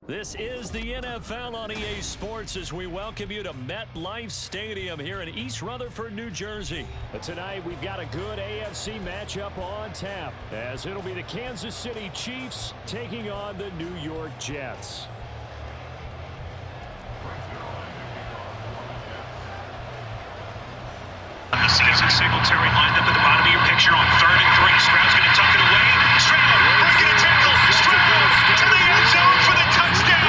This is the NFL on EA Sports as we welcome you to MetLife Stadium here in East Rutherford, New Jersey. But tonight we've got a good AFC matchup on tap as it'll be the Kansas City Chiefs taking on the New York Jets. The season, Singletary lined up at the bottom of your picture on 3rd and 3. Stroud's going to tuck it away. Stroud breaking a tackle. Stroud to the end zone for the touchdown.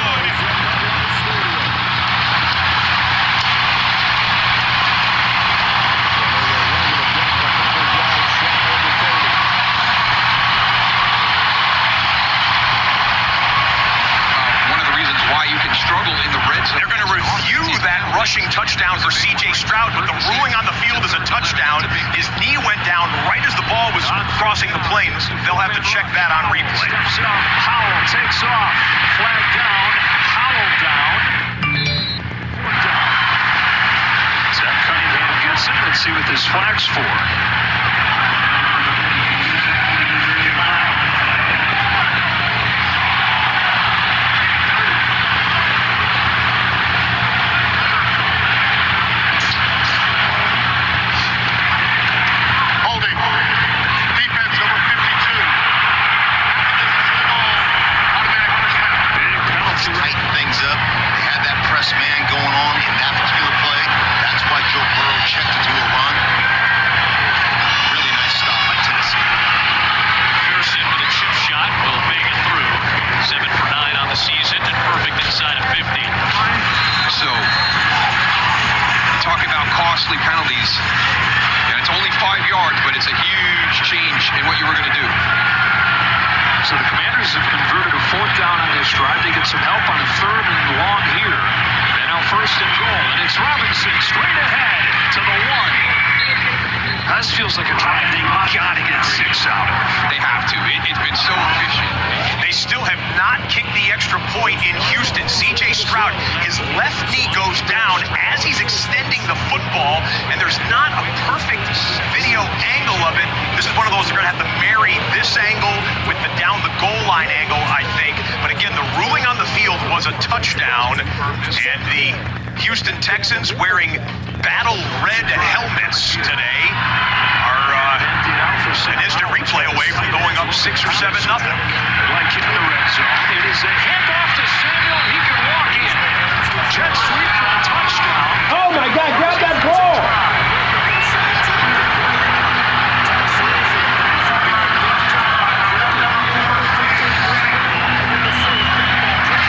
One of the reasons why you can struggle in the red zone. They're going to review that rushing touchdown for C.J. Stroud, but the ruling on the field is a touchdown. His knee went down right as the ball was crossing the plains. They'll have to check that on replay. Steps up, Howell takes off, flag down, Howell down. Zach Cunningham gets it. Let's see what this flag's for. Penalties, and it's only 5 yards, but it's a huge change in what you were going to do. So the Commanders have converted a 4th down on this drive. They get some help on a 3rd and long here. And now 1st and goal, and it's Robinson straight ahead to the 1. This feels like a drive they got to get 6 out of. They have to. It's been so efficient. They still have not kicked the extra point in Houston. C.J. Stroud, his left knee goes down as he's extending the football, and there's not a perfect video angle of it. This is one of those they're going to have to marry this angle with the down the goal line angle, I think. But again, the ruling on the field was a touchdown, and the Houston Texans, wearing battle red helmets today, are an instant replay away from going up 6 or 7-0. Like in the red zone, it is a handoff to Samuel. He can walk in. Jet sweep for a touchdown. Oh my God! Grab that ball.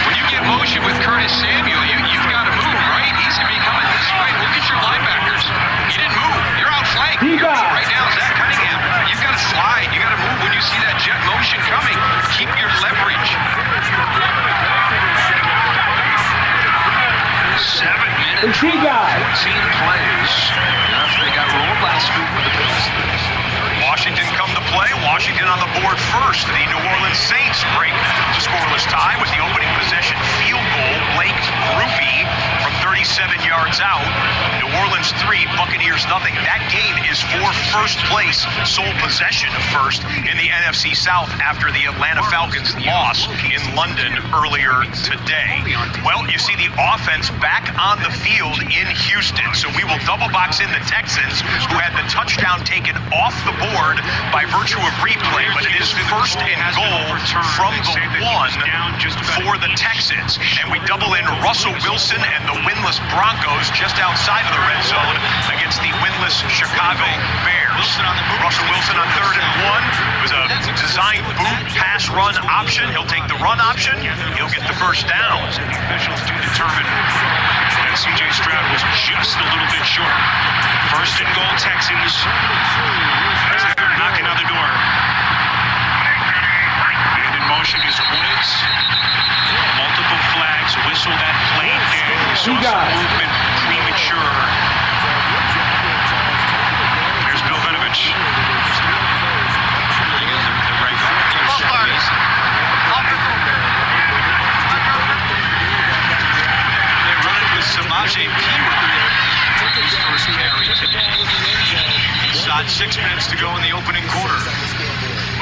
When you get motion with Curtis Samuel, you've got to move, right? He's going to be coming this way. Look at your linebackers. You didn't move. You're outflanked. Right now, Zach Cunningham. You've got to slide. You got to move when you see that jet motion coming. Keep your leverage. 7 minutes. 14 plays. They got rolled last week with the Bills. Washington come to play. Washington on the board first. The New Orleans Saints break to scoreless tie with the opening possession field goal. Blake Grupe from 37 yards out. New Orleans 3, Buccaneers nothing. That game is for first place, sole possession of first in the NFC South after the Atlanta Falcons loss in London earlier today. Well, you see the offense back on the field in Houston. So we will double box in the Texans, who had the touchdown taken off the board by virtue of replay, but it is 1st and goal from the 1 for the Texans. And we double in Russell Wilson and the winless Broncos just outside of the red zone against the winless Chicago Bears. Russell Wilson on 3rd and 1. It was a design boot pass run option. He'll take the run option. He'll get the first down. Officials do determine that C.J. Stroud was just a little bit short. 1st and goal, Texans. They're knocking on the door. And in motion is Woods. Multiple flags, whistle that played dead. We saw some movement premature. There's Bill Vinovich. The right guard. They run it with Samaje Perine. His first carry today. Inside 6 minutes to go in the opening quarter.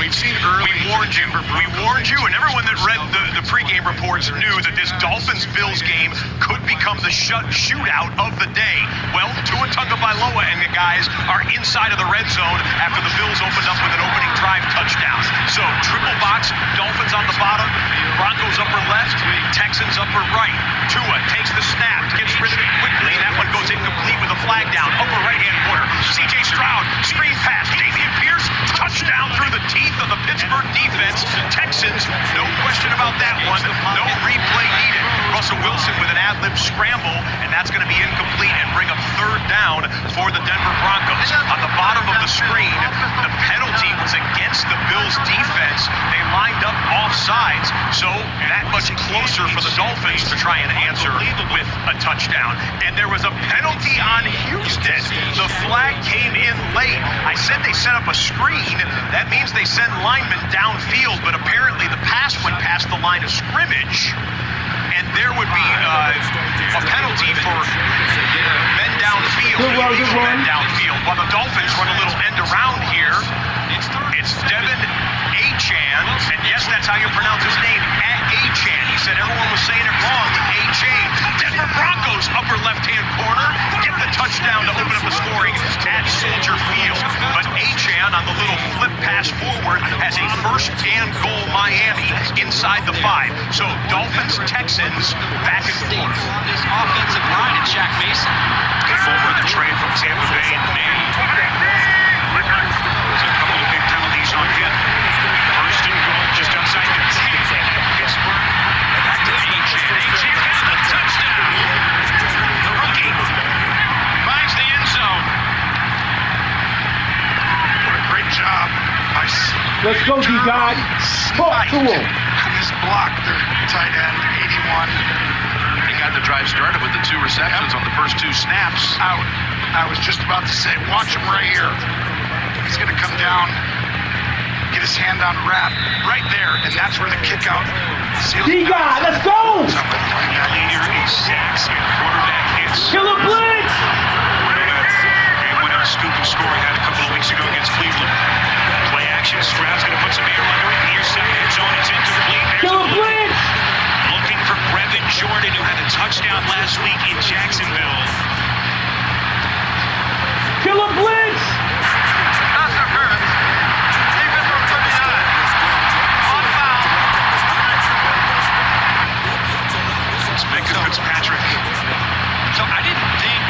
we've seen early. We warned you. We warned you, and everyone that read the pregame reports knew that this Dolphins-Bills game could become the shootout of the day. Well, Tua Tagovailoa and the guys are inside of the red zone after the Bills opened up with an opening drive touchdown. So, triple box, Dolphins on the bottom, Broncos upper left, Texans upper right. Tua takes the snap, gets rid of it quickly. That one goes incomplete with a flag down. Upper right-hand corner. C.J. Stroud, screen pass. Dameon Pierce, touchdown through the teeth of the Pittsburgh defense. Texans, no question about that one. No replay needed. Russell Wilson with an ad-lib scramble, and that's going to be incomplete and bring up third down for the Denver Broncos. On the bottom of the screen, the penalty was against the Bills defense. They lined up offsides, so that much closer for the Dolphins to try and answer with a touchdown. And there was a penalty on Houston. The flag came in late. I said they set up a screen. That means they send linemen downfield, but apparently the pass went past the line of scrimmage. And there would be a penalty for men downfield. Men downfield. While the Dolphins run a little end around here, it's Devin Achane, and yes, that's how you pronounce his name, Achane. He said everyone was saying it wrong with Achane. Denver Broncos, upper left-hand corner, get the touchdown to open up the scoring at Soldier Field. But Achane on the little flip pass forward has a first and goal Miami inside the 5. So Dolphins, Texans, back and forth. This offensive line and Shaq Mason. Came over the trade from Tampa Bay in May. There's a couple of big penalties on him. First and goal, just outside the 10. Pittsburgh. Back to Achane. Achane has the touchdown. The rookie finds the end zone. What a great job. Let's go, D-God. Talk to him. This block, their tight end, 81. They got the drive started with the 2 receptions on the first 2 snaps. I was just about to say, watch him right here. He's going to come down, get his hand on wrap right there, and that's where the kick out seals. D-God, let's go! Leader in sacks and quarterback hits. Killer blitz! Game winner scoop and score he had a couple of weeks ago against Cleveland. Play action. Stroud's going to put some air under it. Near side end zone. It's incomplete. Killer blitz! Looking for Brevin Jordan, who had a touchdown last week in Jacksonville. Killer blitz! It's Minka Fitzpatrick. So I didn't think.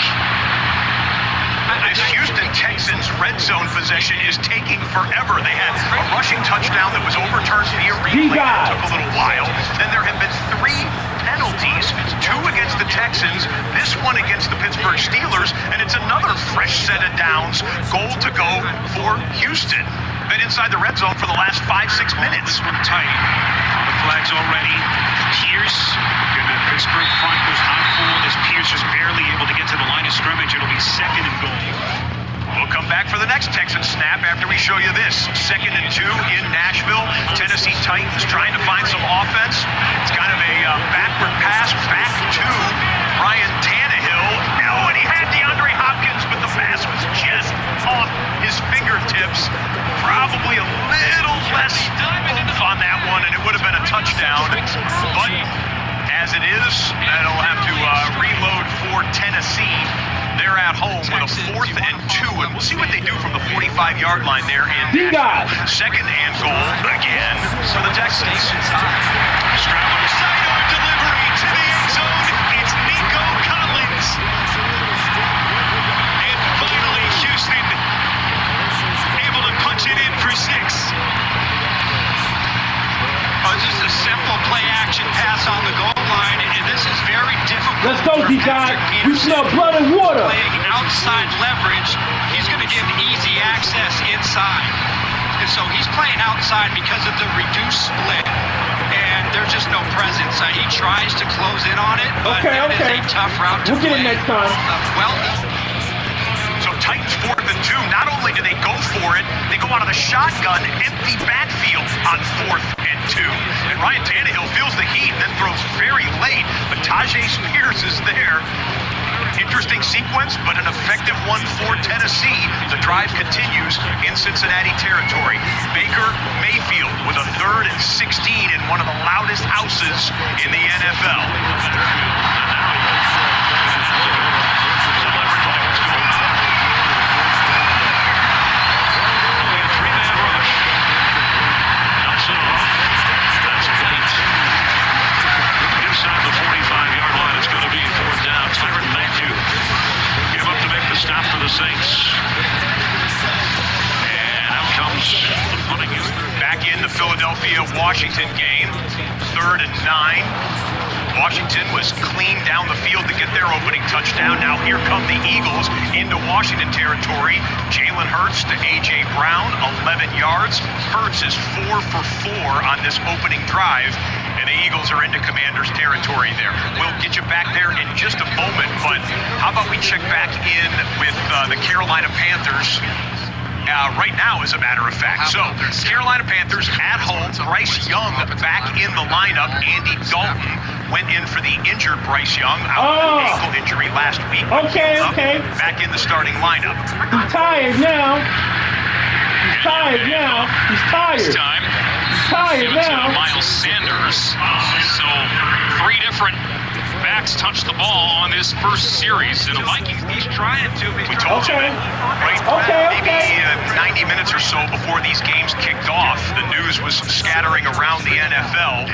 This Houston Texans red zone possession is taking forever. They had a rushing touchdown that was overturned via replay. That took a little while. Then there have been 3 penalties, 2 against the Texans, this one against the Pittsburgh Steelers, and it's another fresh set of downs. Goal to go for Houston. Been inside the red zone for the last 5-6 minutes. This one tight. On the flags already. Pierce. The Pittsburgh front was not full as Pierce is barely able to get to the line of scrimmage. It'll be 2nd and goal. We'll come back for the next Texans snap after we show you this. 2nd and 2 in Nashville. Tennessee Titans trying to find some offense. It's kind of a backward pass back to Ryan Tannehill. Oh, and he had DeAndre Hopkins, but the pass was just off his fingertips. Probably a little less oomph on that one, and it would have been a touchdown. But as it is, that'll have to reload for Tennessee. They're at home with a 4th and 2, and we'll see what they do from the 45-yard line there in Nashville. 2nd and goal again for the Texans. Stroud sidearm delivery to the end zone. It's Nico Collins. And finally, Houston able to punch it in for 6. This is a simple play-action pass on the goal line, and this is very difficult. Let's go, D-God. You smell blood and water. Playing outside leverage, he's going to give easy access inside. And so he's playing outside because of the reduced split, and there's just no presence. He tries to close in on it, but that is a tough route to play. We'll get it next time. So Titans 4th and 2. Not only do they go for it, they go out of the shotgun, empty backfield on 4th and 2. And Ryan Tannehill feels the heat, then throws very late. But Tajay Spears is there. Interesting. interesting sequence, but an effective one for Tennessee. The drive continues in Cincinnati territory. Baker Mayfield with a 3rd and 16 in one of the loudest houses in the NFL. Inside the 45-yard line, it's going to be 4th down. Tyrann Mathieu give up to make the stop for the Saints. And out comes the punting unit. Back in the Philadelphia-Washington game, 3rd and 9. Washington was clean down the field to get their opening touchdown. Now here come the Eagles into Washington territory. Jalen Hurts to A.J. Brown, 11 yards. Hurts is 4 for 4 on this opening drive. And the Eagles are into Commanders territory there. We'll get you back there in just a moment, but how about we check back in with the Carolina Panthers right now, as a matter of fact. So, Carolina Panthers at home. Bryce Young back in the lineup. Andy Dalton went in for the injured Bryce Young out with an ankle injury last week. Okay. Back in the starting lineup. He's tired now. He's tired. This time, He's tired now. Miles Sanders. So 3 different backs touched the ball on this first series. And the Vikings, he's trying to. We told you that, right? Maybe 90 minutes or so before these games kicked off, the news was scattering around the NFL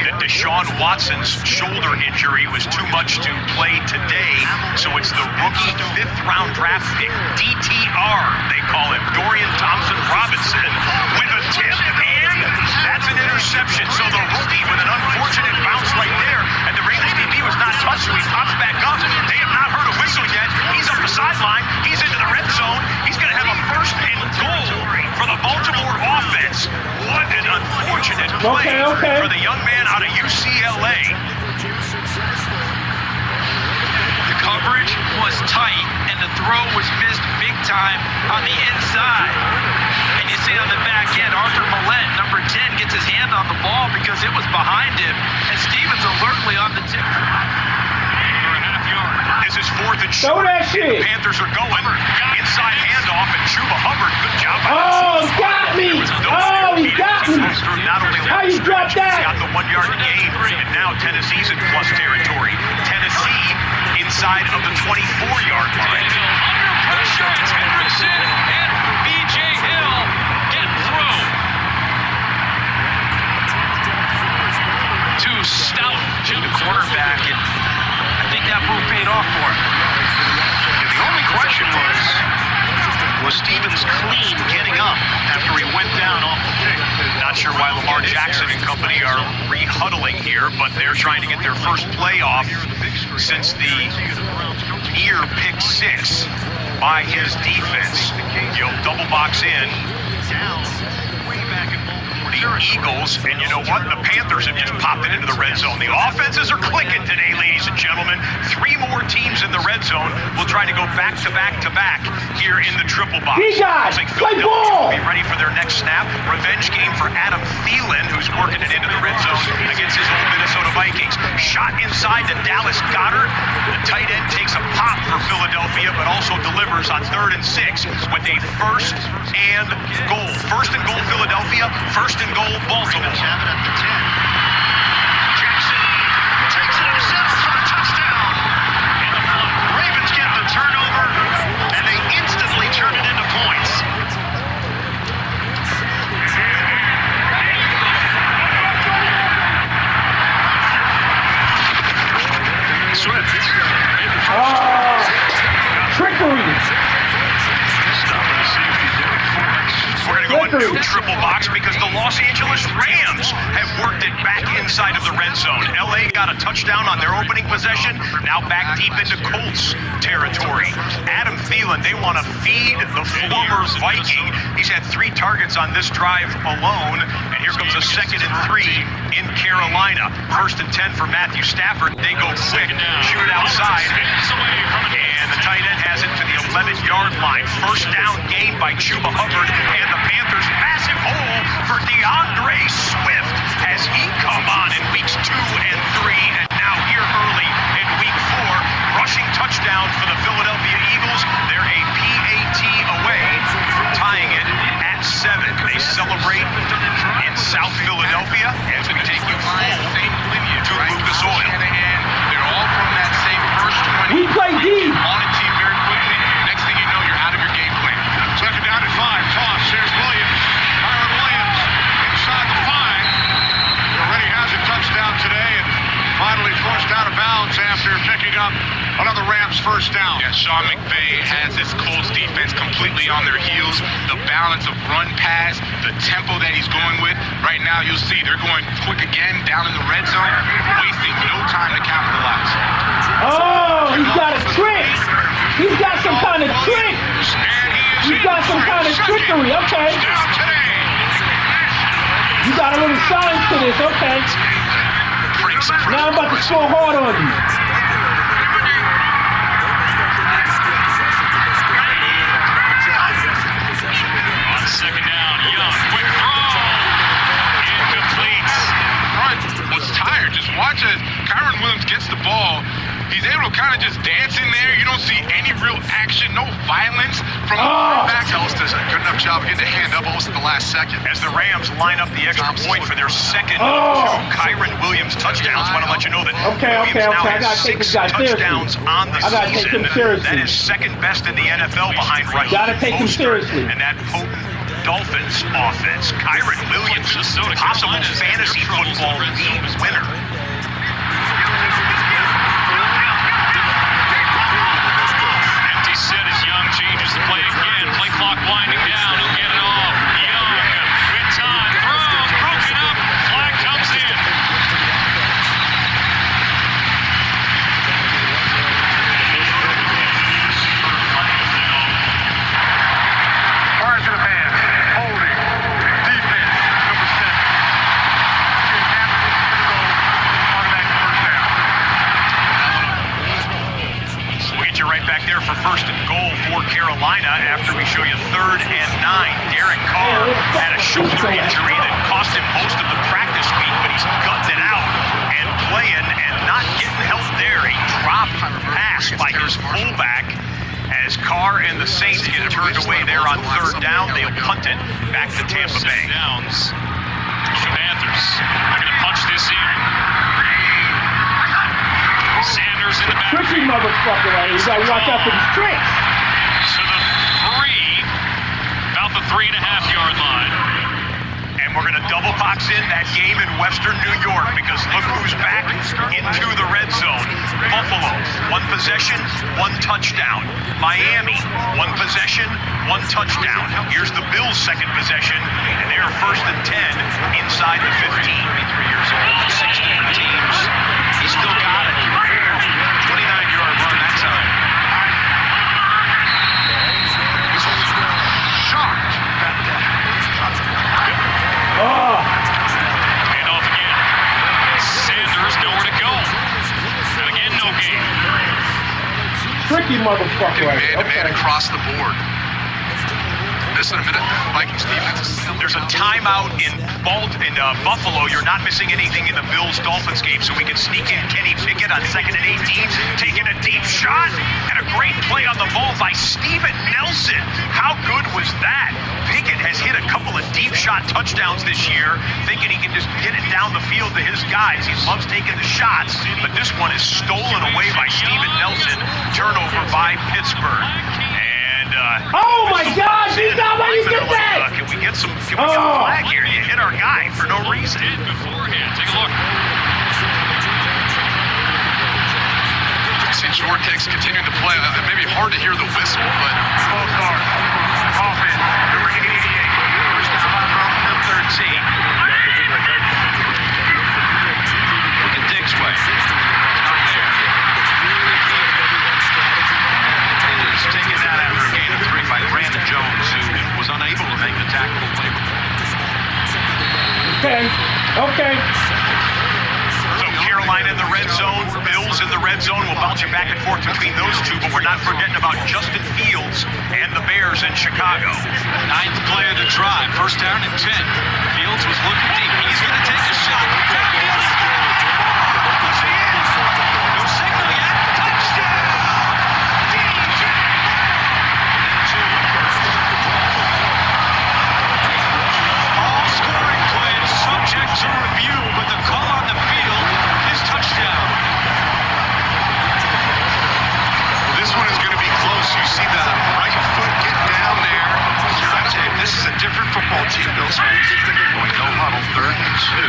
that Deshaun Watson's shoulder injury was too much to play today. So it's the rookie 5th-round draft pick, DTR, they call him, Dorian Thompson-Robinson, with a tip, and that's an interception. So the rookie with an unfortunate bounce right there, and the Ravens DB was not touched, so he pops back up. They have not heard a whistle yet. He's up the sideline. He's into the red zone. He's going to have a 1st and goal for the Baltimore offense. What an unfortunate play for the young man out of UCLA. The coverage was tight, and the throw was missed big time on the inside. And you see on the back end, Arthur Millette, number 10, gets his hand on the ball because it was behind him, and Stevens alertly on the tip. This is 4th and short. The Panthers are going. Inside handoff, and Chuba Hubbard, good job. Got me. He got me. Not only How you drop that? Got the 1-yard gain, and now Tennessee's in plus territory. Tennessee inside of the 24-yard line. Under pressure, it's Henderson and B.J. Hill get through. To stout Jim quarterback, and I think that move paid off for him. The only question was Stevens clean getting up after he went down off the pick? Not sure why Lamar Jackson and company are re-huddling here, but they're trying to get their first play off since the near pick 6 by his defense. You'll double box in. The Eagles, and you know what? The Panthers have just popped it into the red zone. The offenses are clicking today, ladies and gentlemen. 3 more teams in the red zone will try to go back to back to back here in the triple box. Play ball! Be ready for their next snap. Revenge game for Adam Thielen, who's working it into the red zone against his old Minnesota Vikings. Shot inside to Dallas Goedert. The tight end takes a pop for Philadelphia, but also delivers on 3rd and 6 with a 1st and goal. 1st and goal, Philadelphia. 1st and goal, Baltimore. Have it at the 10. Jackson takes it himself for a touchdown. Ravens get the turnover, and they instantly turn it into points. Swift. Trickery. We're going to go into triple box because the Los Angeles Rams have worked it back inside of the red zone. LA got a touchdown on their opening possession, now back deep into Colts territory. Adam Thielen, they want to feed the former Viking. He's had 3 targets on this drive alone, and here comes a 2nd and 3 in Carolina. 1st and 10 for Matthew Stafford. They go quick, shoot it outside, and the tight end has it to the 11-yard line. 1st down gain by Chuba Hubbard, and the Panthers' massive hole for DeAndre Swift as he come on in weeks 2 and 3, and now here early in week 4. rushing touchdown for the Philadelphia Eagles. They're a PAT away from tying it at 7. They celebrate in South Philadelphia as we take you to Lucas Oil. They're all from that same first 20. We play D. On a team very quickly. Next thing you know, you're out of your game plan. Second down at 5. Toss. Here's Williams. Kyron Williams inside the 5. He already has a touchdown today and finally forced out of bounds after picking up another Rams first down. Yeah, Sean McVay has this Colts defense completely on their heels. The balance of run pass, the tempo that he's going with. Right now, you'll see they're going quick again down in the red zone, wasting no time to capitalize. Oh, he's got a trick. He's got some kind of trick. He's got some kind of trickery. Okay. You got a little science to this. Okay. Now I'm about to score hard on you. On second down, Young, quick throw. Incomplete. Was tired. Just watch as Kyron Williams gets the ball. He's able to kind of just dance in there. You don't see any real action, no violence from the back. Ellis does a good enough job of getting the hand up almost at the last second. As the Rams line up the extra point for their second Kyron Williams touchdowns, I want to let you know that Williams now has 6 touchdowns on the season. That is second best in the NFL behind Raheem Mostert and that potent Dolphins offense. Kyron Williams, possible fantasy football league winner. Empty set as Young changes the play again. Play clock winding down. He'll get it off. Young with time. Throws broken up. Flag comes in. Fire to the man. Holding. Defense. Number 7. Automatic first down. We'll get you right back there for first and goal for Carolina after we show you 3rd and 9. Derek Carr had a shoulder injury that cost him most of the practice week, but he's gutted it out and playing and not getting help there. A drop pass by his fullback as Carr and the Saints get turned away there on 3rd down. They'll punt it back to Tampa Bay. Downs. Panthers are going to punch this in. Sanders in the back. Tricky motherfucker right here. You gotta watch out for these tricks. To the 3, about the 3.5-yard line. And we're going to double box in that game in Western New York because look who's back into the red zone. Buffalo, 1 possession, 1 touchdown. Miami, 1 possession, 1 touchdown. Here's the Bills' 2nd possession, and they're 1st and 10 inside the 15. 23 years old, 6 different teams. He still got it. 29-yard run that time. Shocked. And off again. Sanders nowhere to go. And again, no gain. Tricky motherfucker right here. Man-to-man across the board. This in a minute. Vikings defense. There's a timeout in Buffalo. You're not missing anything in the Bills-Dolphins game, so we can sneak in Kenny Pickett on 2nd and 18, taking a deep shot, and a great play on the ball by Steven Nelson. How good was that? Pickett has hit a couple of deep shot touchdowns this year, thinking he can just hit it down the field to his guys. He loves taking the shots, but this one is stolen away by Steven Nelson. Turnover by Pittsburgh. Oh my God! He's not letting you get that! Can we get some flag here? You hit our guy for no reason. Beforehand. Take a look. St. George takes continuing to play. It may be hard to hear the whistle, but both are off in number 88. First down from the 13. Look at Diggs' way. Taking that after a gain of 3 by Brandon Jones, who was unable to make the tackle play. Okay. So Carolina in the red zone, Bills in the red zone. We'll bounce you back and forth between those two, but we're not forgetting about Justin Fields and the Bears in Chicago. 9th play of the drive, 1st down and 10. Fields was looking deep. He's going to take a shot. No signal yet. Touchdown! see the right foot get down there. I tell you, this is a different football team, Bills fans. Going no huddle, 3rd and 2.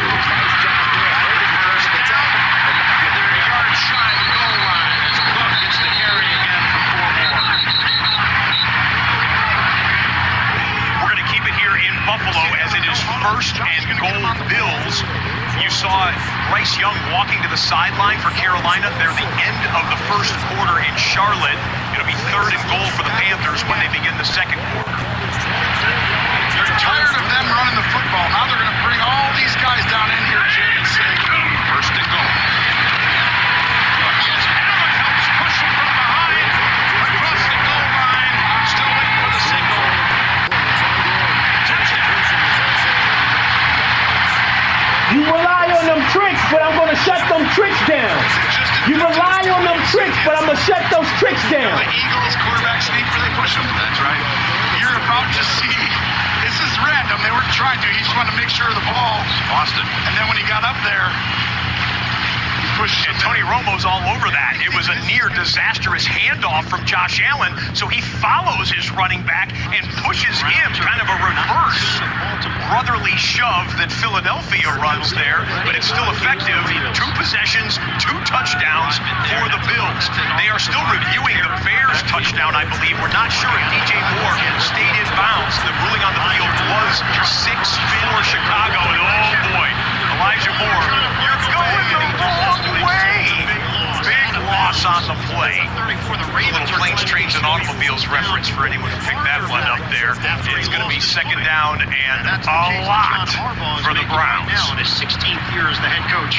First down. They're a yard shy of the goal line as Cook gets the carry again for 4 more. We're going to keep it here in Buffalo as it is 1st and goal Bills. You saw Bryce Young walking to the sideline for Carolina. They're the end of the 1st quarter in Charlotte. It'll be 3rd and goal for the Panthers when they begin the 2nd quarter. They're tired of them running the football. Now they're going to bring all these guys down in here, Jim, and say, 1st and goal. Yes, Allen helps push him from behind. Across the goal line. Still waiting for the signal. You rely on them tricks, but I'm going to shut them tricks down. You rely on them tricks, but I'm going to shut those tricks down. the Eagles quarterback sneak where they push him. That's right. You're about to see, this is random. They weren't trying to. He just wanted to make sure of the ball. Boston. And then when he got up there, he pushed And Tony Romo's all over that. It was a near disastrous handoff from Josh Allen, so he follows his running back and pushes him, kind of a reverse brotherly shove that Philadelphia runs there, but it's still effective. 2 possessions, 2 touchdowns for the Bills. They are still reviewing the Bears touchdown, I believe. We're not sure if DJ Moore stayed in bounds. The ruling on the field was 6 for Chicago, and oh boy, Elijah Moore, you're going the wrong way. Big loss on the play. A little planes, trains, and automobiles reference for anyone who picked that one up there. It's going to be 2nd down and a lot for the Browns. Now in his 16th year as the head coach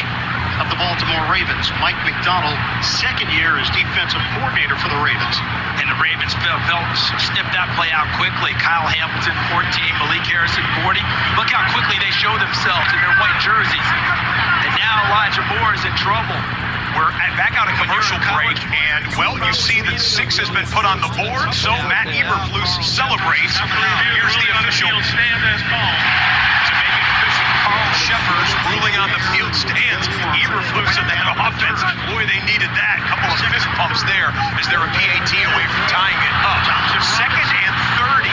of the Baltimore Ravens. Mike McDonald, 2nd year as defensive coordinator for the Ravens. And the Ravens snipped that play out quickly. Kyle Hamilton, 14, Malikhii Harrison, 40. Look how quickly they show themselves in their white jerseys. And now Elijah Moore is in trouble. We're back out of commercial break, and, well, you see that 6 has been put on the board, so Matt Eberflus celebrates. Here's the official. Stand as called. To make it official, Carl Shepard's ruling on the field stands. Eberflus and that offense, boy, they needed that. A couple of fist pumps there as they're a PAT away from tying it up. 2nd and 30,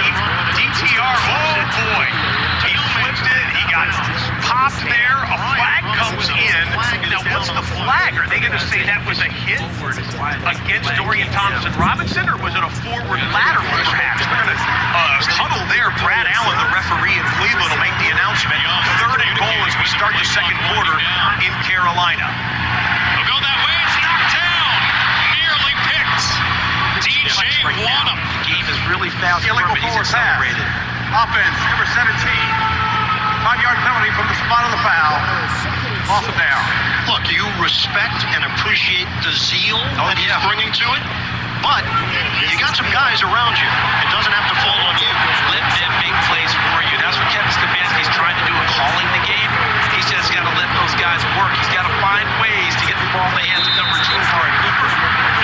DTR, oh boy. He flipped it, he got popped there, a flag comes in. Now, what's the flag? Are they going to say that was a hit against Dorian Thompson-Robinson, or was it a forward lateral perhaps? We're going to huddle there. Brad Allen, the referee in Cleveland, will make the announcement. 3rd and goal as we start the 2nd quarter in Carolina. They'll go that way. It's knocked down. Nearly picked. DJ Waddam. The game is really fast. Illegal He's forward pass. accelerated. Offense, number 17. 5-yard penalty from the spot of the foul. Off and down. Look, you respect and appreciate the zeal that he's bringing to it, but you got some guys around you. It doesn't have to fall on you. Let them make plays for you. That's what Kevin Stefanski's trying to do in calling the game. He says he's got to let those guys work. He's got to find ways to get the ball in the hands of number 2, Amari Cooper,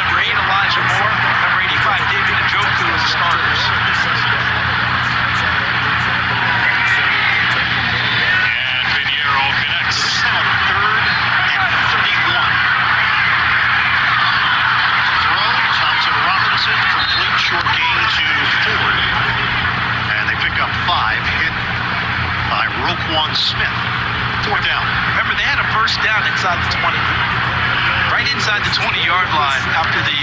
number 8, Elijah Moore, number 85, David Njoku as the starters. This is now 3rd and 31. Throw, Thompson-Robinson, complete short gain to Ford. And they pick up 5, hit by Roquan Smith. 4th down. Remember, they had a first down inside the 20. Right inside the 20-yard line after the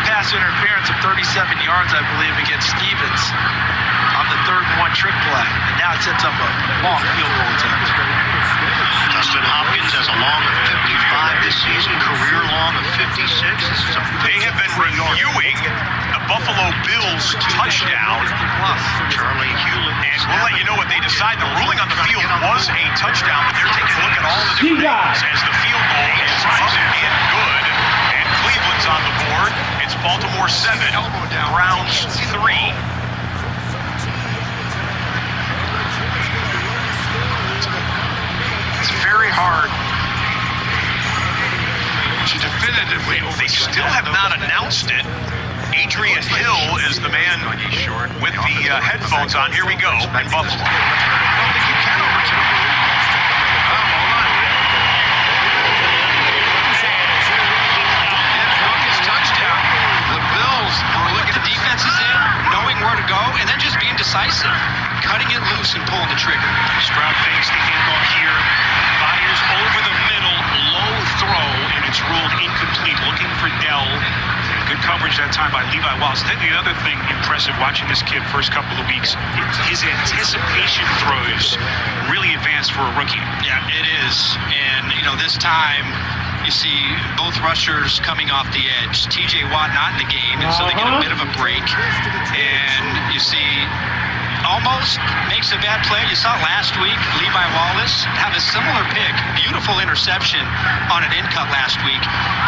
pass interference of 37 yards, I believe, against Stevens on the 3rd and 1 trick play. And now it sets up a long field goal attempt. Dustin Hopkins has a long of 55 this season, career long of 56. They have been reviewing the Buffalo Bills touchdown. Charlie Hewlett. And we'll let you know what they decide. The ruling on the field was a touchdown, but they're taking a look at all the different angles as the field goal is up and good. And Cleveland's on the board. It's Baltimore 7, Browns 3. Very hard to definitively. They still have not announced it. Adrian Hill is the man with the headphones on. Here we go in Buffalo. I don't think you can overturn it. Touchdown. The Bills were looking at the Robinson pulling the trigger. Stroud fakes the handoff here. Fires over the middle. Low throw, and it's ruled incomplete. Looking for Dell. Good coverage that time by Levi Wallace. I think the other thing impressive watching this kid first couple of weeks, his anticipation throws really advanced for a rookie. Yeah, it is. And, this time you see both rushers coming off the edge. TJ Watt not in the game, and so they get a bit of a break. And you see almost makes a bad play. You saw last week Levi Wallace have a similar pick. Beautiful interception on an in-cut last week.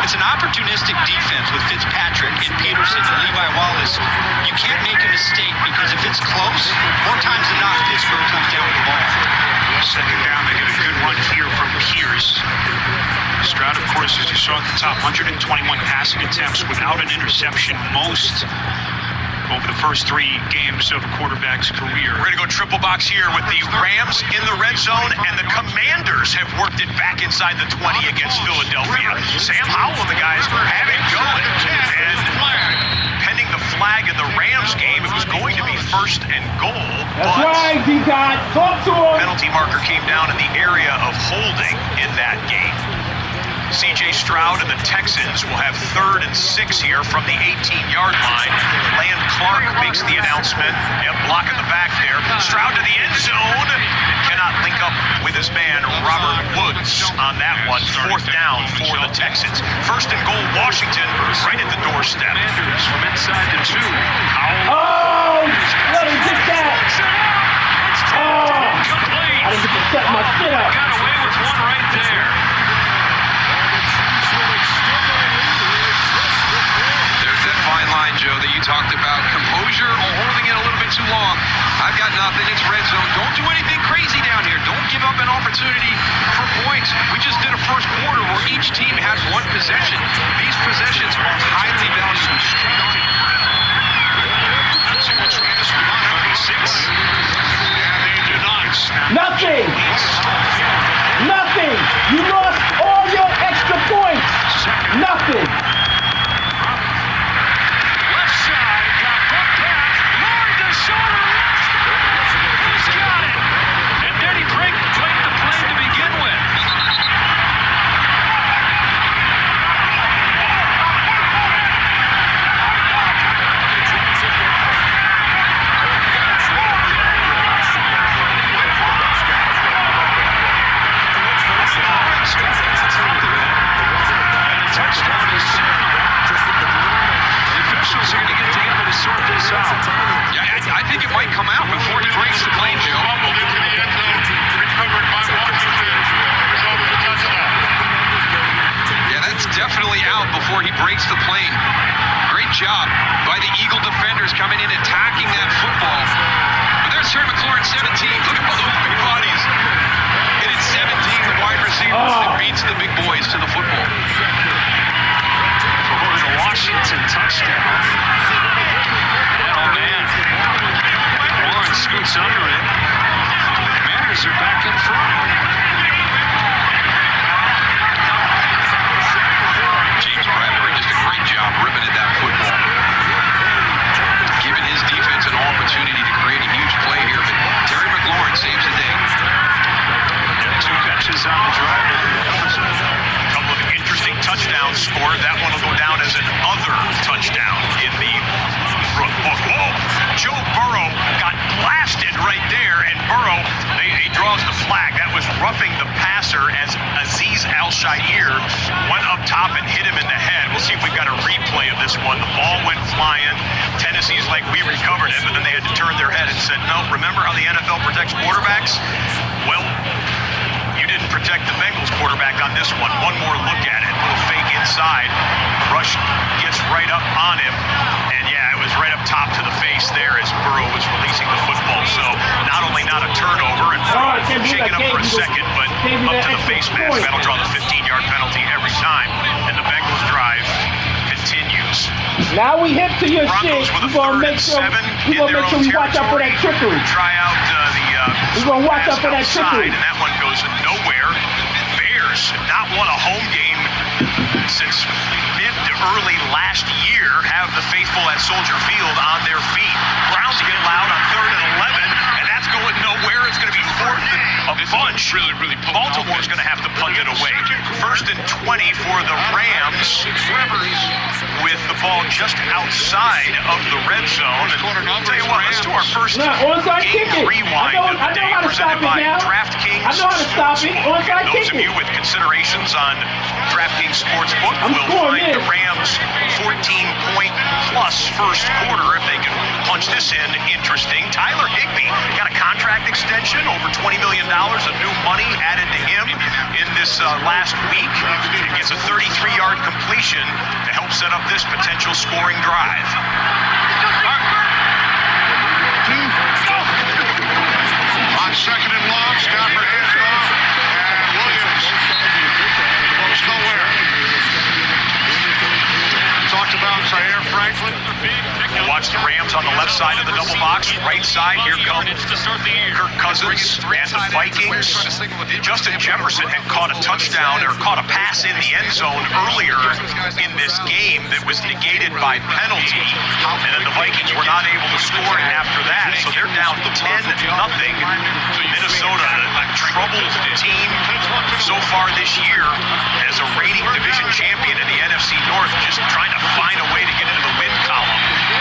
It's an opportunistic defense with Fitzpatrick and Peterson and Levi Wallace. You can't make a mistake because if it's close, more times than not, Pittsburgh comes down with the ball. Second down, they get a good run here from Pierce. Stroud, of course, as you saw at the top, 121 passing attempts without an interception, most over the first 3 games of a quarterback's career. We're going to go triple box here with the Rams in the red zone, and the Commanders have worked it back inside the 20 against Philadelphia. Sam Howell and the guys have it going, and pending the flag in the Rams game, it was going to be 1st and goal. That's right, D-God. Talk to him. Penalty marker came down in the area of holding in that game. C.J. Stroud and the Texans will have 3rd and 6 here from the 18-yard line. Land Clark makes the announcement. Blocking the back there. Stroud to the end zone. Cannot link up with his man, Robert Woods, on that one. 4th down for the Texans. 1st and goal, Washington, right at the doorstep. Commanders from inside the 2. Oh, let him get that. Oh, I didn't get to set my shit up. Got away with one right there. There's that fine line, Joe, that you talked about. Composure or holding it a little bit too long. I've got nothing. It's red zone. Don't do anything crazy down here. Don't give up an opportunity for points. We just did a first quarter where each team had 1 possession. These possessions are highly valuable. Straight on. See what's right this week, 36. Yeah, they do not. Nothing. Nothing. You lost all your extra points. Nothing. Left side, got bumped back. Lord, the shoulder left. He's got it. And then he played the play to begin with. I think it might come out before he breaks the plane, Joe. Yeah, that's definitely out before he breaks the plane. Great job by the Eagle defenders coming in, attacking that football. But there's Terry McLaurin, 17. Look at all those big bodies. And it's 17, the wide receiver that beats the big boys to the football. For the Washington touchdown. Oh, man. Warren scoots under it. Commanders are back in front. James Bradbury just a great job ripping at that football. Giving his defense an opportunity to create a huge play here, but Terry McLaurin saves the day. 2 catches on the drive. A couple of interesting touchdowns scored. That one will go down as an other touchdown in the book. Whoa! Joe Burrow got blasted right there, and Burrow, he draws the flag. That was roughing the passer as Azeez Al-Shaair went up top and hit him in the head. We'll see if we've got a replay of this one. The ball went flying. Tennessee's like, we recovered it, but then they had to turn their head and said, no, remember how the NFL protects quarterbacks? Well, you didn't protect the Bengals quarterback on this one. One more look at it. A little fake inside. Rush gets right up on him. And yeah, it was right up top to the face there as Burrow was releasing the football. So not only not a turnover and shaking up for a second, but up to the face mask. That'll draw the 15-yard penalty every time. And the Bengals drive continues. Now we hip to your Broncos shit. with a We're gonna 3rd make and sure 7 we in their own watch out for territory. that trickery. Try out We're gonna watch out for that outside, trickery. and that one goes nowhere. Bears have not won a home game since mid to early last year. Have the faithful at Soldier Field on their feet. Browns get loud on 3rd and 11, and that's going nowhere bunch. Baltimore's going to have to punt it away. 1st and 20 for the Rams, with the ball just outside of the red zone. And I'll tell you what, let's do our first game rewind of the day, presented by DraftKings Sportsbook. And those of you with considerations on DraftKings Sportsbook will find the Rams 14-point plus first quarter if they can punch this in. Interesting. Tyler Higbee got a contract extension, over $20 million of new money added to him in this last week. He gets a 33-yard completion to help set up this potential scoring drive. On 2nd and long, Stafford hands it off, and Williams goes nowhere. Talked about Zaire Franklin. We'll watch the Rams on the left side of the double box. Right side, here comes Kirk Cousins and the Vikings. Justin Jefferson had caught a touchdown, or caught a pass in the end zone earlier in this game that was negated by penalty. And then the Vikings were not able to score after that, so they're down 10-0. Minnesota, a troubled team so far this year, as a reigning division champion in the NFC North, just trying to find a way to get into the win column.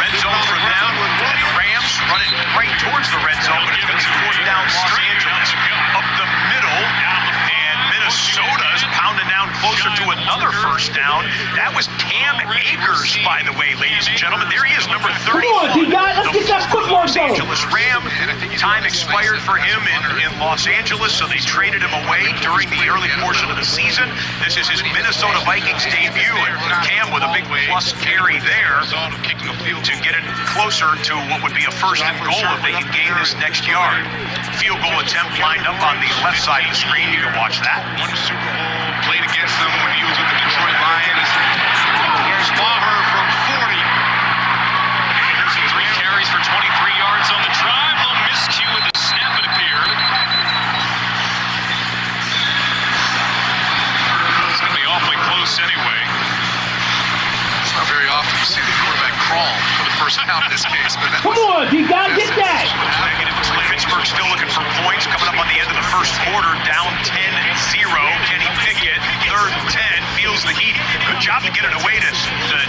Red zone for them, and the Rams running right towards the red zone, but it's going to be 4th down Los Angeles. Up the middle, and Minnesota is pounding down closer to another first down. That was Cam Akers, by the way, ladies and gentlemen. There he is, number 31. Let's get that football Los Angeles Ram. Time expired for him in Los Angeles, so they traded him away during the early portion of the season. This is his Minnesota Vikings debut, and Cam with a big plus carry there to get it closer to what would be a 1st and goal if they can gain this next yard. Field goal attempt lined up on the left side of the screen. You can watch that. One Super Bowl played against them when he was with the Detroit Lions. Here's Maher from 40. 3 carries for 23 yards on the drive. Little miscue with the snap, it appeared. It's going to be awfully close anyway. It's not very often you see the quarterback crawl for the first down in this case. But Come on, you gotta get that. Pittsburgh still looking for points. Coming up on the end of the first quarter, down 10-0. Kenny Pickett, 3rd and 10, feels the heat. Good job to get it away to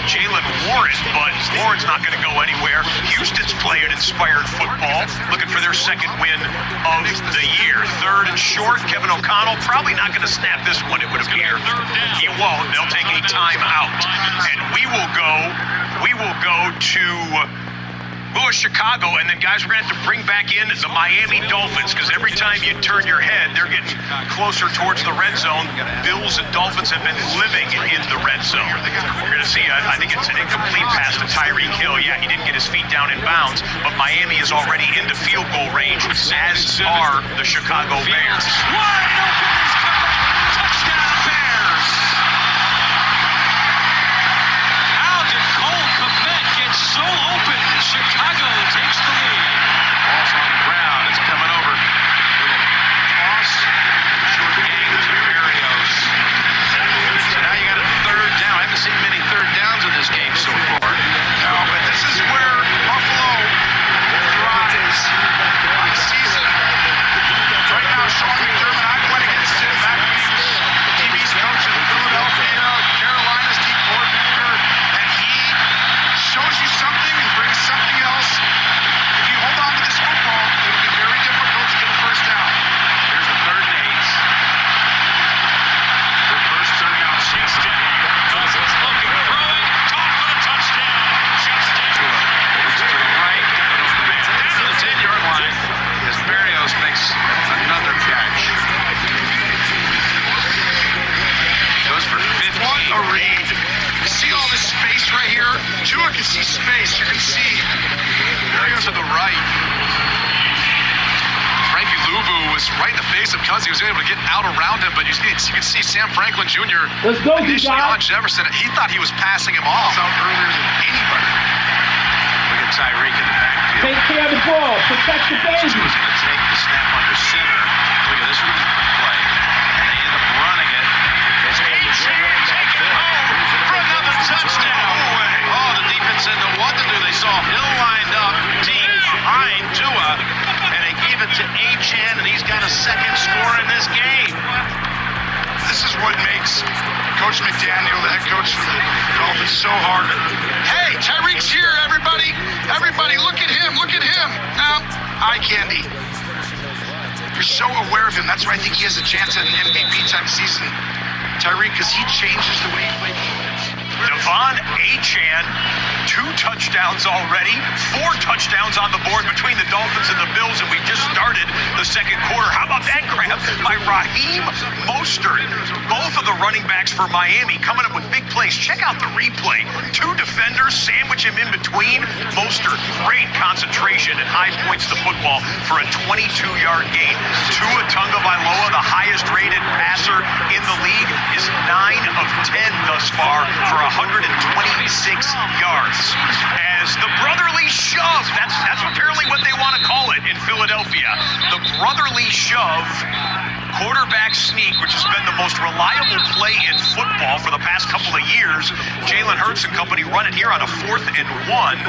Jalen Warren, but Warren's not going to go anywhere. Houston's playing inspired football, looking for their 2nd win of the year. 3rd and short, Kevin O'Connell probably not going to snap this one, it would appear. He won't. They'll take a timeout. And we will go to Chicago, and then guys, we're going to have to bring back in the Miami Dolphins, because every time you turn your head, they're getting closer towards the red zone. Bills and Dolphins have been living in the red zone. You're going to see, I think it's an incomplete pass to Tyreek Hill. Yeah, he didn't get his feet down in bounds, but Miami is already into field goal range, as are the Chicago Bears. Wide open is covered. Touchdown Bears. How did Cole Kmet get so open? Chicago takes the lead. Ball's on the ground. It's coming over. Toss. Short game to Berrios. So now you got a 3rd down. I haven't seen many 3rd downs in this game so far. No, but this is where Buffalo thrives on season. Right now, Sean McDermott, I went against him back when he was the TV's coach in Philadelphia, Carolina's team coordinator, and he shows you something and brings something else. If you hold on to this football, it'll be very difficult to get a 1st down. Here's the 3rd and 8. The first 3rd down. Chased it. Cousins looking, throwing, caught for the touchdown. Justin. Over to the right, down to the 10-yard line as Berrios makes another catch. Goes for 50. What a read. You see all this space right here? Tua can see space. You can see Berrios to the right. Frankie Luvu was right in the face of Cousins. He was able to get out around him, but you can see Sam Franklin Jr. Let's go, initially D-Guy. on Jefferson. He thought he was passing him off. Out earlier than anybody. Look at Tyreek in the backfield. Take care of the ball. Protect the baby. He was going to take the snap under center. Look at this play. And they end up running it. It's taken home for another touchdown. Oh, the defense didn't know what to do. They saw Hill lined up, deep behind Tua, and they gave give it to Achane, and he's got a second score in this game. This is what makes Coach McDaniel, the head coach for the Dolphins, so hard. Hey, Tyreek's here, everybody. Everybody, look at him. Look at him. Now, eye candy. You're so aware of him. That's why I think he has a chance at an MVP-type season, Tyreek, because he changes the way he plays defense. Devon Achane, 2 touchdowns already, 4 touchdowns on the board between the Dolphins and the Bills, and we just started the second quarter. How about that grab by Raheem Mostert? Both of the running backs for Miami coming up with big plays. Check out the replay. 2 defenders sandwich him in between. Mostert, great concentration and high points to football for a 22-yard gain. Tua Tagovailoa, the highest-rated passer in the league, is 9 of 10 thus far for 126 yards. As the brotherly shove, that's apparently what they want to call it in Philadelphia. The brotherly shove, quarterback sneak, which has been the most reliable play in football for the past couple of years. Jalen Hurts and company run it here on a 4th and 1.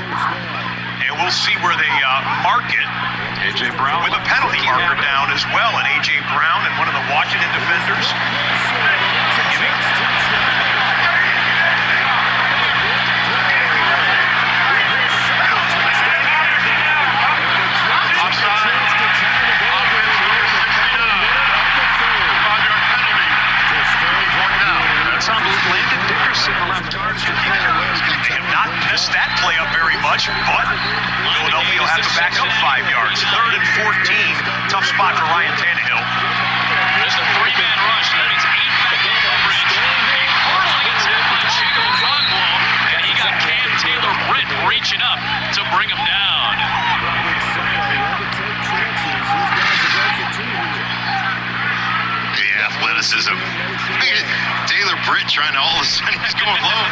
And we'll see where they mark it. A.J. Brown with a penalty marker down as well. And A.J. Brown and one of the Washington defenders. They have not missed that play up very much, but Philadelphia will have to back up 5 yards. 3rd and 14. Tough spot for Ryan Tannehill. There's the 3-man rush. That means 8 back in coverage. A hurdling attempt by Chico Conwell. And he got Cam Taylor-Britt reaching up to bring him down. The athleticism. Taylor-Britt trying to all of a sudden he's going low.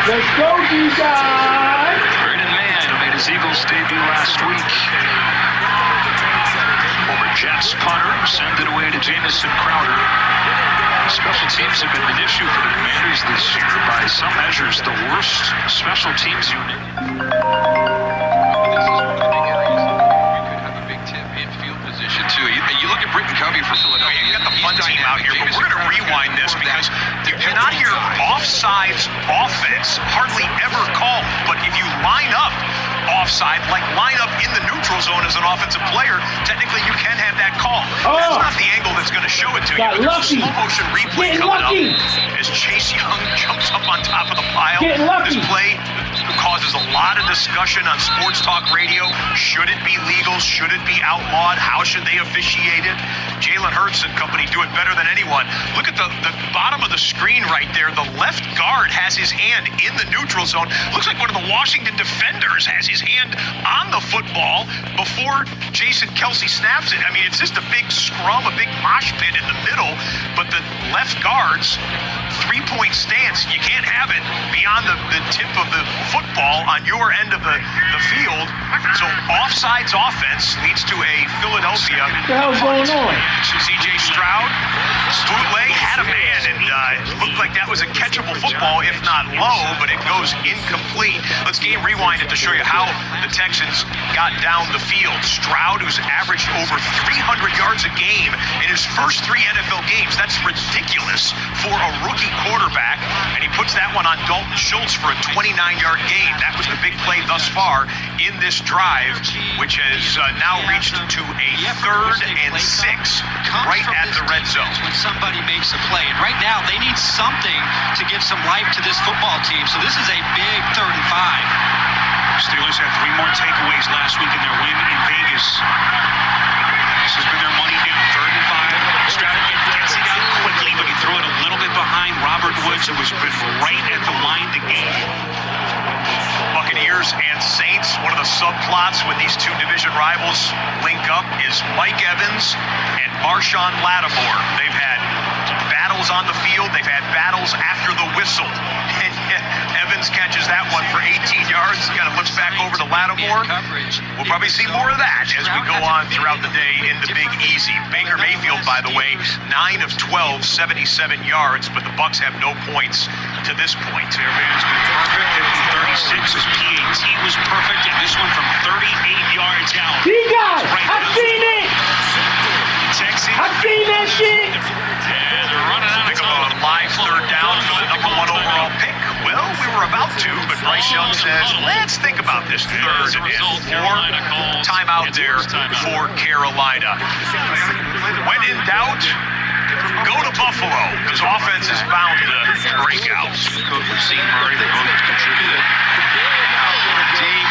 Let's go, you guys! Brandon Mann made his Eagles debut last week. Former Jets punter, sent it away to Jamison Crowder. Special teams have been an issue for the Commanders this year. By some measures, the worst special teams unit. You look at Britton Covey for Philadelphia. You got the fun team out here, but we're going to rewind this because you cannot hear offsides offense hardly ever called. But if you line up offside, like line up in the neutral zone as an offensive player, technically you can have that call. That's not the angle that's going to show it to you. But there's a slow motion replay coming up as Chase Young jumps up on top of the pile. This play causes a lot of discussion on sports talk radio. Should it be legal? Should it be outlawed? How should they officiate it? Jalen Hurts and company do it better than anyone. Look at the bottom of the screen right there. The left guard has his hand in the neutral zone. Looks like one of the Washington defenders has his hand on the football before Jason Kelce snaps it. I mean, it's just a big scrum, a big mosh pit in the middle, but the left guard's 3-point stance, you can't have it beyond the tip of the football on your end of the field. So offsides offense leads to a Philadelphia. What the hell's going on? C.J. Stroud, Bootleg had a man, and it looked like that was a catchable football, if not low, but it goes incomplete. Let's game rewind it to show you how the Texans got down the field. Stroud, who's averaged over 300 yards a game in his first 3 NFL games. That's ridiculous for a rookie quarterback, and he puts that one on Dalton Schultz for a 29-yard gain. That was the big play thus far in this drive, which has now reached to a 3rd and 6 right at the red zone. When somebody makes a play, and right now they need something to give some life to this football team. So this is a big 3rd and 5. Steelers had 3 more takeaways last week in their win in Vegas. This has been their money down. 3rd and 5. Stroud gets it out quickly, but he threw it a little bit behind Robert Woods, who was right at the line to gain. Buccaneers and Saints, one of the subplots when these two division rivals link up is Mike Evans and Marshawn Lattimore. They've had battles on the field. They've had battles after the whistle. And Evans catches that one for 18 yards. Kind of looks back over to Lattimore. We'll probably see more of that as we go on throughout the day in the Big Easy. Baker Mayfield, by the way, 9 of 12, 77 yards, but the Bucs have no points to this point. Their man's been perfect. 36 as PAT was perfect, and this one from 38 yards out. were about to, but Bryce Young says, let's think about this 3rd and 4. Timeout there for Carolina. When in doubt, go to Buffalo, because offense is bound to break out. Cook and Steve Murray, they both contributed. Deep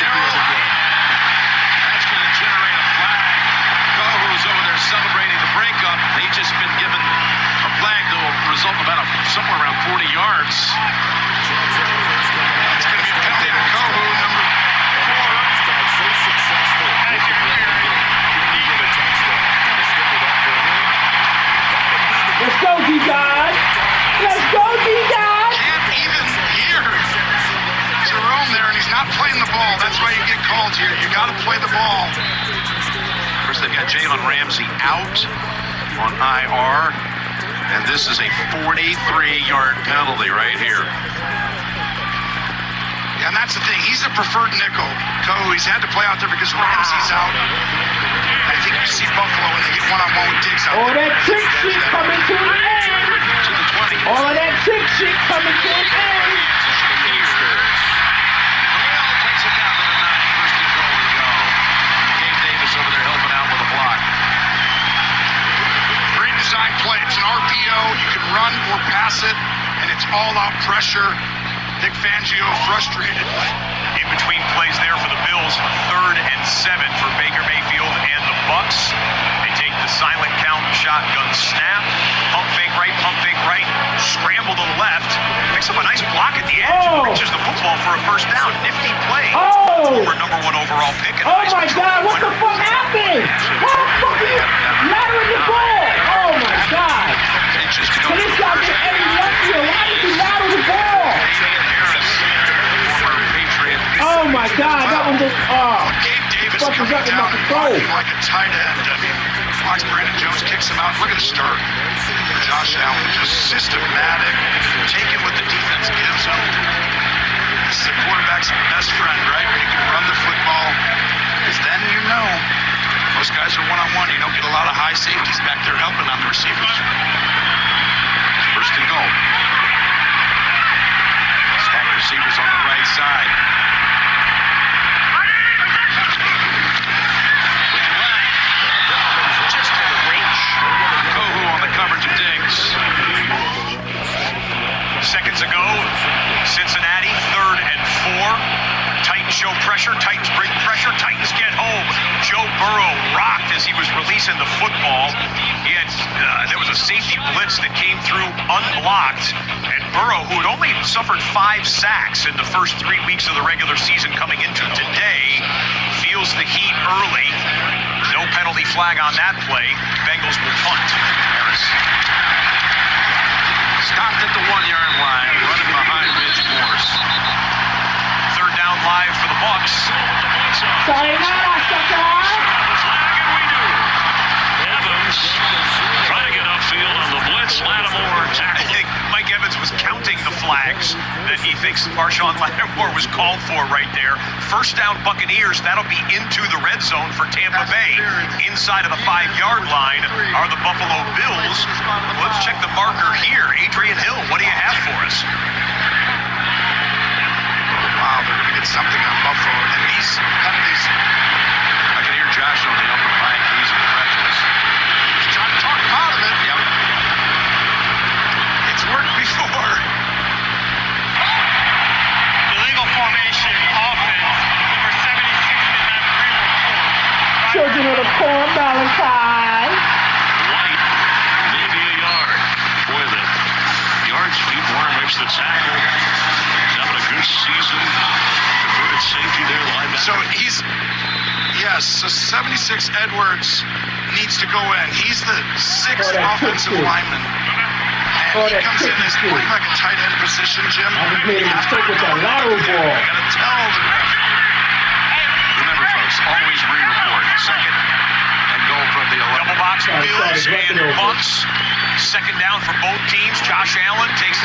down the field. That's going to generate a flag. Kohu's over there celebrating the breakup. He's just been given a flag that will result in about somewhere around 40 yards. It's going to be a penalty to Kohu, number 4. Let's go, D-God. Let's go, D-God. Can't even hear Jerome there, and he's not playing the ball. That's why you get called here. You got to play the ball. Of course, they've got Jalen Ramsey out on IR, and this is a 43-yard penalty right here. Yeah, and that's the thing. He's a preferred nickel. Kohu, he's had to play out there because Ramsey's out. I think you see Buffalo when they get one-on-one with Diggs out All there. that trick shit coming to an end. To the 20. All of that trick shit coming to an end. Well, takes it down to the 9. First and goal to go. Gabe Davis over there helping out with a block. Great design play. It's an RPO. You can run or pass it, and it's all-out pressure. Vic Fangio frustrated. In between plays there for the Bills, 3rd and 7 for Baker Mayfield and the Bucks. They take the silent count, shotgun snap, pump fake right, scramble to the left, picks up a nice block at the edge, reaches the football for a first down. Nifty play. Former number 1 overall pick. And Oh my God, what the fuck happened? How the fuck are you laddering the ball? Oh my God. So this guy get Eddie left here. Why did you ladder the ball? Oh my God, that one just, Gabe Davis fuck is coming up in my down and control. blocking like a tight end. I mean, blocks Brandon Jones, kicks him out. Look at the start. Josh Allen, just systematic, taking what the defense gives him. This is a quarterback's best friend, right? When you can run the football, because then you know most guys are one-on-one. You don't get a lot of high safeties back there helping on the receivers. First and goal. Stack receivers on the right side. Just to the reach. Kohu on the coverage of Diggs. Seconds ago, Cincinnati, 3rd and 4. Titans show pressure. Titans bring pressure. Titans get home. Joe Burrow rocked as he was releasing the football. He had, there was a safety blitz that came through unblocked. And Burrow, who had only suffered 5 sacks in the first 3 weeks of the regular season coming into today, feels the heat early. No penalty flag on that play. Bengals will punt. Harris. Stopped at the 1-yard line, running behind Mitch Morse. 3rd down live for the Bucks. Sayonara, sucker. And we do. Evans trying to get upfield on the blitz. Lattimore I tackle. think Mike Evans was counting the flags that he thinks Marshawn Lattimore was called for right there. First down Buccaneers. That'll be into the red zone for Tampa Bay. Inside of the 5-yard line are the Buffalo Bills. Let's check the marker here. Adrian Hill, what do you have for us? Wow, they're going to get something on Buffalo. And these penalties, I can hear Josh on the upper mic. He's incredulous. he's trying to talk him out of it. Yep. It's worked before. Illegal formation offense. Number 76 did not re-report. Children of the corn, Malikhii. White, maybe a yard. Boy, the yards feet Warner makes the tackle. He's having a good season. Converted safety there, linebacker. So so 76 Edwards needs to go in. He's the 6th offensive lineman. And he comes in as playing like a tight end position, Jim. I just made a mistake with that lateral ball. You gotta tell the ref. Remember, folks, always re-report. 2nd and goal from the 11. Double box Sorry, Bills sorry, and over. Bucks. 2nd down for both teams. Josh Allen takes